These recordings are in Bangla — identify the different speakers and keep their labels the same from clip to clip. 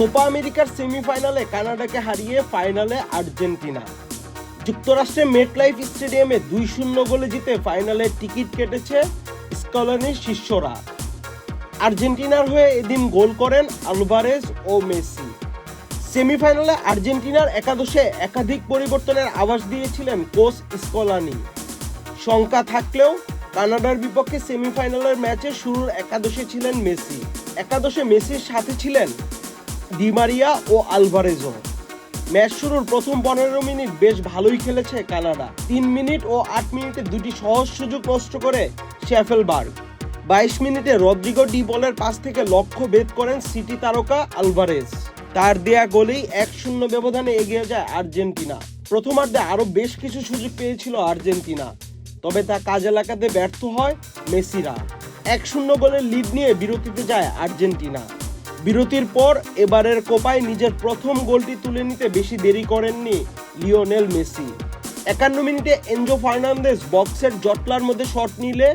Speaker 1: কোপা আমেরিকার সেমিফাইনালে কানাডাকে হারিয়ে ফাইনালে আর্জেন্টিনা। যুক্তরাষ্ট্রের মেটলাইফ স্টেডিয়ামে 2-0 গোলে জিতে ফাইনালের টিকিট কেটেছে স্কলানির শিষ্যরা। আর্জেন্টিনার হয়ে এদিন গোল করেন আলভারেজ ও মেসি। সেমিফাইনালে আর্জেন্টিনার একাদশে একাধিক পরিবর্তনের আভাস দিয়েছিলেন কোচ স্কলানি। শঙ্কা থাকলেও কানাডার বিপক্ষে সেমিফাইনালের ম্যাচে শুরুর একাদশে ছিলেন মেসি। একাদশে মেসির সাথে ছিলেন ডি মারিয়া ও আলভারেজও। ম্যাচ শুরুর প্রথম 15 মিনিট বেশ ভালোই খেলেছে কানাডা। 3 মিনিট ও 8 মিনিটে দুটি সহজ সুযোগ নষ্ট করে শেফেলবার্গ। 22 মিনিটে রদ্রিগো ডি বলের পাস থেকে লক্ষ্য ভেদ করেন সিটি তারকা আলভারেজ। তার দেয়া গোলেই 1-0 ব্যবধানে এগিয়ে যায় আর্জেন্টিনা। প্রথমার্ধে আরও বেশ কিছু সুযোগ পেয়েছিল আর্জেন্টিনা, তবে তা কাজে লাগাতে ব্যর্থ হয় মেসিরা। 1-0 গোলের লিড নিয়ে বিরতিতে যায় আর্জেন্টিনা। বিরতির পর এবারের কোপায় নিজের প্রথম গোলটি তুলে নিতে বেশি দেরি করেননি লিওনেল মেসি। 51 মিনিটে এনজো ফার্নান্দেজ বক্সের জটলার মধ্যে শট নিলে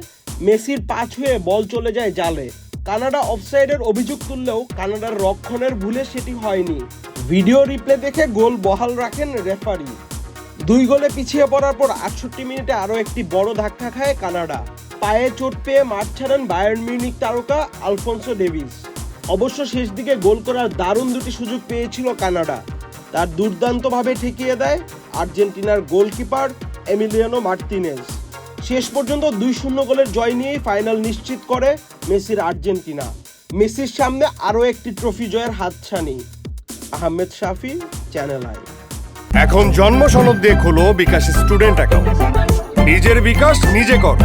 Speaker 1: মেসির পাস হয়ে বল চলে যায় জালে। কানাডা অফসাইডের অভিযোগ তুললেও কানাডার রক্ষণের ভুলে সেটি হয়নি। ভিডিও রিপ্লে দেখে গোল বহাল রাখেন রেফারি। 2 গোলে পিছিয়ে পড়ার পর 68 মিনিটে আরও একটি বড় ধাক্কা খায় কানাডা। পায়ে চোট পেয়ে মাঠ ছাড়েন বায়ার্ন মিউনিখ তারকা আলফোন্সো ডেভিস। অবশ্য শেষ দিকে গোল করার দারুণ দুটি সুযোগ পেয়েছিল কানাডা, তার দুর্দান্তভাবে ঠেকিয়ে দেয় আর্জেন্টিনার গোলকিপার এমিলিয়ানো মার্তিনেজ। শেষ পর্যন্ত 2-0 গোলের জয় নিয়েই ফাইনাল নিশ্চিত করে মেসির আর্জেন্টিনা। মেসির সামনে আরও একটি ট্রফি জয়ের হাতছানি। আহমেদ শাফি, চ্যানেল আই।
Speaker 2: এখন জন্ম সনদ দিয়ে খোলো বিকাশ স্টুডেন্ট অ্যাকাউন্ট। নিজের বিকাশ নিজে কর।